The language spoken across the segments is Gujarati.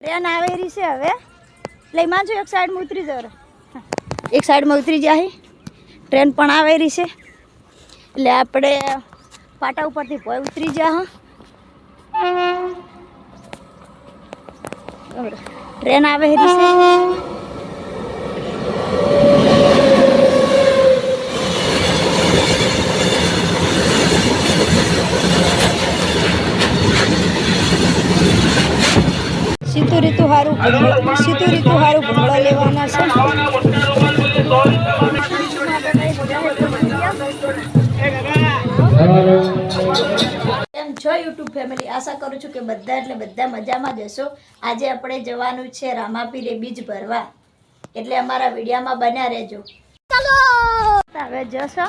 ट्रेन आवेरी से हवे એટલે માંજો એક સાઈડ માં ઉતરી જરો એક સાઈડ માં ઉતરી જાય ટ્રેન પણ આવેરી છે એટલે આપણે પાટા ઉપરથી ભોય ઉતરી જા ટ્રેન આવેરી છે સીતુ રીતુ હારું ભૂંગળો લેવાના છે એમ છો યુટ્યુબ ફેમિલી આશા કરું છું કે બધા એટલે બધા મજામાં જ હશો આજે આપણે જવાનું છે રામાપીરે બીજ ભરવા એટલે અમારા વિડીયોમાં બન્યા રહેજો ચાલો હવે જશો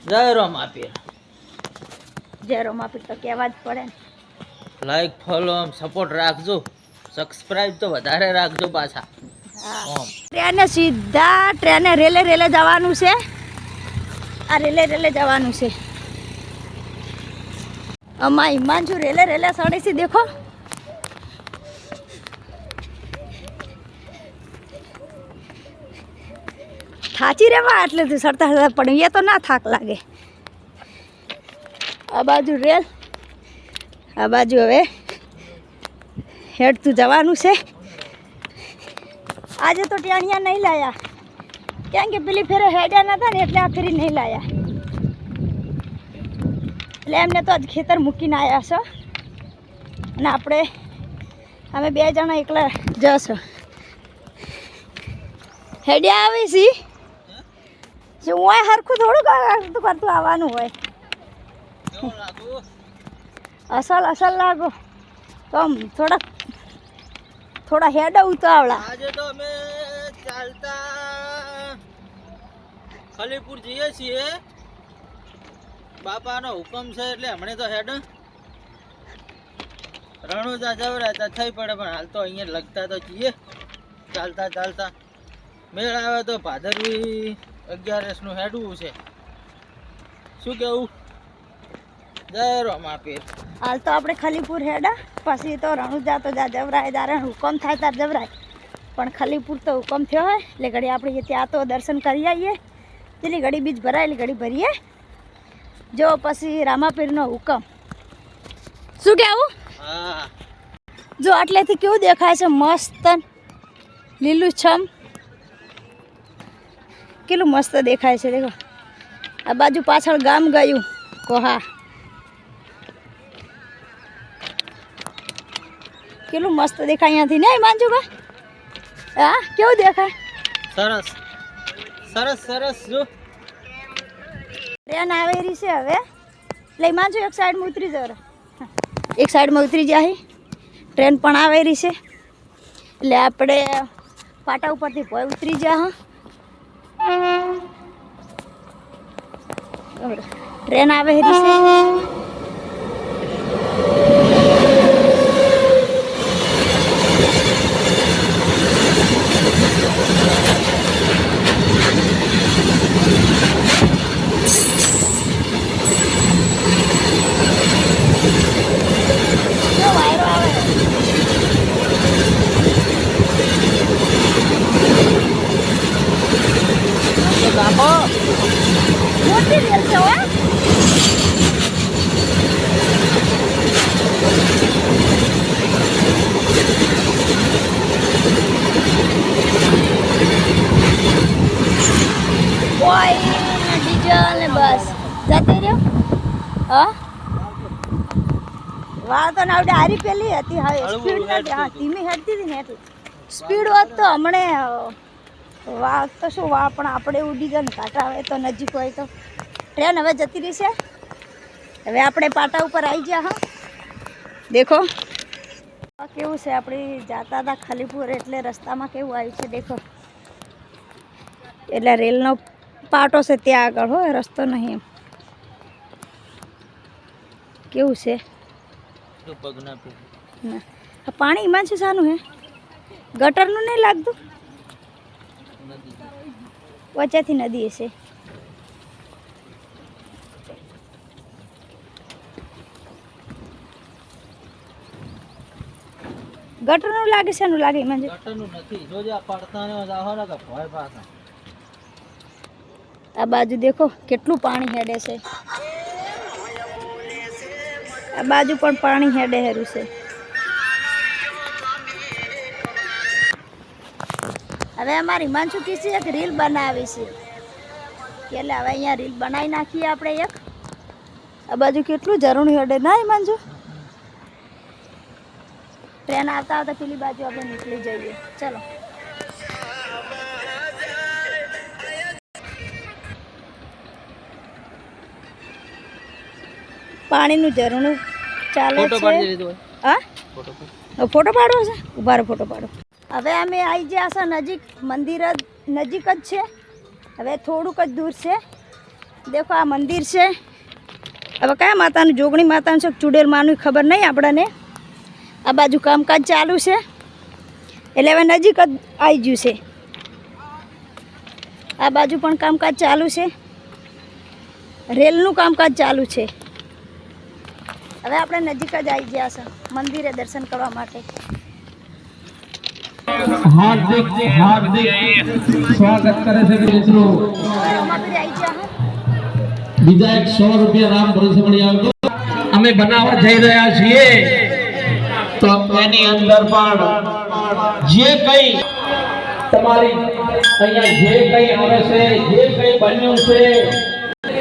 જય રામાપીર જય રામાપીર તો કહેવા જ પડે ને લાઈક ફોલો સપોર્ટ રાખજો સબસ્ક્રાઇબ તો વધારે રાખજો પાછા ટ્રેને સીધા ટ્રેને રેલે જવાનું છે આ રેલે જવાનું છે અમા હિમાંશુ રેલે સડે છે દેખો થાચી રેવા એટલે સરતા પણ એ તો ના થાક લાગે આ બાજુ રેલ આ બાજુ હવે હેડતું જવાનું છે આજે તો ટાણિયા નહીં લાયા કેમ કે પેલી ફેરે હેડ્યા નતા ને એટલે આ ફેરી નહીં લાયા એટલે એમને તો આજ ખેતર મૂકીને આવ્યા છો અને આપણે અમે બે જણા એકલા જશો હેડ્યા આવી છી શું હોય હરખું થોડું કરતું આવવાનું હોય અસલ લાગો તો થોડા હેડા ઉતાવળા આજે તો અમે ચાલતા ખલીપુર જઈએ છીએ બાપાનો હુકમ છે એટલે હમણે તો હેડ રણુજા જવરાતા થઈ પડે પણ હાલ તો અહીંયા લગતા તો જઈએ ચાલતા મેળ આવે તો ભાદરવી 11 નું હેડવું છે શું કેવું જય રામાપીર હાલ તો આપણે ખલીપુર હેડા પછી તો રણુજા તો જવરાય તારે હુકમ થાય તાર જવરાય પણ ખલીપુર તો હુકમ થયો હોય એટલે ઘડી આપણે ત્યાં તો દર્શન કરી આવીએ પેલી ઘડી બીજ ભરાયેલી ઘડી ભરીએ જો પછી રામાપીરનો હુકમ શું કહેવું હા જો આટલેથી કેવું દેખાય છે મસ્ત લીલું છમ કેટલું મસ્ત દેખાય છે દેખો આ બાજુ પાછળ ગામ ગયું કોહા કેટલું મસ્ત દેખાય અહીંયાથી નહીં માંજુભાઈ હા કેવું દેખાય સરસ જો ટ્રેન આવેરી છે હવે એટલે માંજુ એક સાઈડમાં ઉતરી જરો એક સાઈડમાં ઉતરી જાય ટ્રેન પણ આવેરી છે એટલે આપણે પાટા ઉપરથી ભોય ઉતરી જા ટ્રેન આવેરી છે મોટી રેલ છે હો ઓય ડીઝલ ને બસ જતી રહ્યો હા વાહ તો ના આવડે હારી પેલી હતી હવે સ્પીડ નથી હા ધીમી હેડતી હતી ને એટલે સ્પીડ હોત તો હમણે વાહ તો શું વાહ પણ આપણે ઉડી જાય ને કાંટા આવે તો નજીક હોય તો ટ્રેન હવે જતી રહી છે હવે આપણે પાટા ઉપર આવી ગયા હા દેખો કેવું છે આપણે જાતા હતા ખલીપુર એટલે રસ્તામાં કેવું આવ્યું છે દેખો એટલે રેલનો પાટો છે ત્યાં આગળ હોય રસ્તો નહીં એમ કેવું છે પાણી એમાં છે શાનું હે ગટરનું નહીં લાગતું વચ્ચેથી નદી હશે ગટરનું લાગે છે એનું લાગે મંજુ ગટરનું નથી જોજે આ પડતા ને જાહો ને કે ભય પાછા આ બાજુ દેખો કેટલું પાણી હેડે છે આ બાજુ પણ પાણી હેડે હેરું છે હવે અમારી હિમાંશુ કીધી એક રીલ બનાવી છે કે એટલે હવે અહીંયા રીલ બનાવી નાખીએ આપણે એક આ બાજુ કેટલું ઝરણું હેડે ના હિમાંશુ ટ્રેન આવતા આવતા પેલી બાજુ આપણે નીકળી જઈએ ચલો પાણીનું ઝરણું ચાલે ફોટો છે પાડી લીધો હા ફોટો ફોટો પાડવો છે ઉભા રહો ફોટો પાડો હવે અમે આવી ગયા છે નજીક મંદિર નજીક જ છે હવે થોડુંક જ દૂર છે દેખો આ મંદિર છે હવે કયા માતાનું જોગણી માતાનું છે ચુડેલ માનું ખબર નહીં આપણને આ બાજુ કામકાજ ચાલુ છે એટલે હવે નજીક જ આવી ગયું છે આ બાજુ પણ કામકાજ ચાલુ છે રેલનું કામકાજ ચાલુ છે હવે આપણે નજીક જ આવી ગયા છે મંદિરે દર્શન કરવા માટે हार्दिक हार्दिक स्वागत करे છે મિત્રો અમારી આવી ગયા બીજા 100 રૂપિયા રામ ભરોસે મળી આવજો અમે બનાવવા જઈ રહ્યા છીએ તો એની અંદર પણ જે કઈ તમારી અહીંયા જે કઈ આવે છે જે કઈ બન્યું છે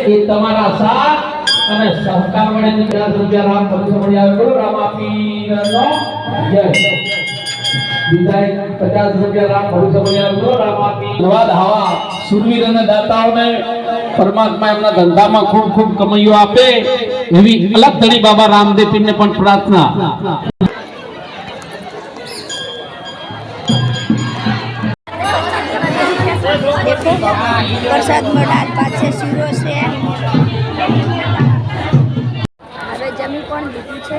એ તમારા સાથ અને સહકાર વડે 50 રૂપિયા રામ ભરોસે મળી આવજો રામાપીરનો જય વિદાય 50 રૂપિયા રામ ભરોસે મળી આવજો રામાપી ધન્યવાદ આવા સુરવીર અને દાતાઓને પરમાત્મા એમના ધંધામાં ખૂબ ખૂબ કમાઈઓ આપે એવી અલગ ધણી બાબા રામદેવને પણ પ્રાર્થના देखो प्रसाद में दाल भात છે શીરો છે હવે જમી પણ લીધું છે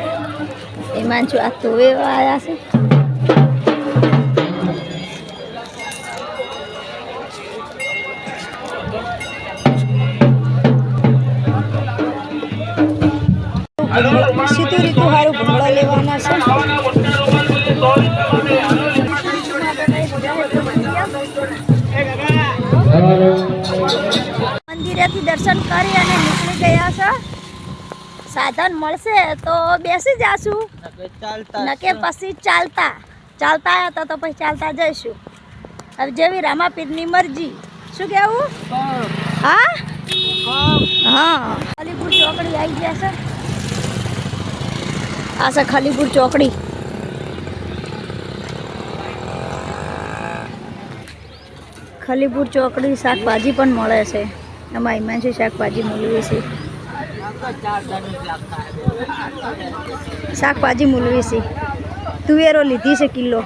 હિમાંશુ આ તોવે આવ્યા છે સીધું રીતું સારું ભૂંગળો લેવાના છે મંદિરેથી દર્શન કરી અને નીકળી ગયા છે સાધન મળશે તો બેસી જાશું ચાલતા નકે પછી ચાલતા હતા તો પછી ચાલતા જઈશું હવે જેવી રામાપીરની મરજી શું કહેવું હા હા ખાલીપુર ચોકડી આવી ગયા છે આ છે ખાલીપુર ચોકડી ખાલીપુર ચોકડી શાકભાજી પણ મળે છે એમાં હિમાંશુ શાકભાજી મૂલવી છે શાકભાજી મૂલવી છે તુવેરો લીધી છે કિલો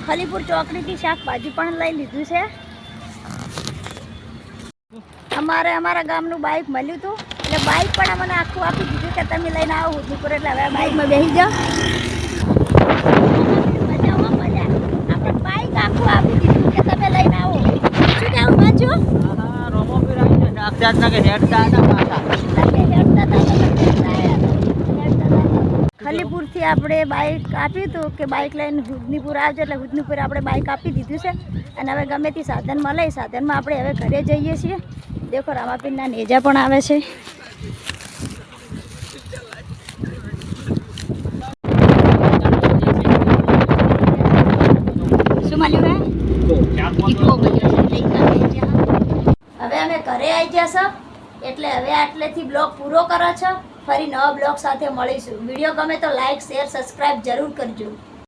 ખાલીપુર ચોકડીથી શાકભાજી પણ લઈ લીધું છે અમારા ગામનું બાઇક મળ્યું હતું એટલે બાઇક પણ અમને આખું આપી દીધું કે તમે લઈને આવો હુદનપુર એટલે હવે બાઇકમાં બેસી જાઓ મજા આપણે બાઇક આખું આપી દીધું કે તમે લઈને આવો શું કહેવું બાજુ ખાલીપુરથી આપણે બાઇક આપ્યું હતું કે બાઇક લઈને હુદનીપુર આવજો એટલે હુદનીપુર આપણે બાઇક આપી દીધું છે અને હવે ગમે તે સાધન મળે એ સાધનમાં આપણે હવે ઘરે જઈએ છીએ દેખો રામાપીરના નેજા પણ આવે છે શું મળ્યું હવે અમે ઘરે આવી ગયા છો એટલે હવે આટલેથી બ્લોગ પૂરો કરો છો ફરી નવા બ્લોગ સાથે મળીશું વિડીયો ગમે તો લાઈક શેર સબસ્ક્રાઈબ જરૂર કરજો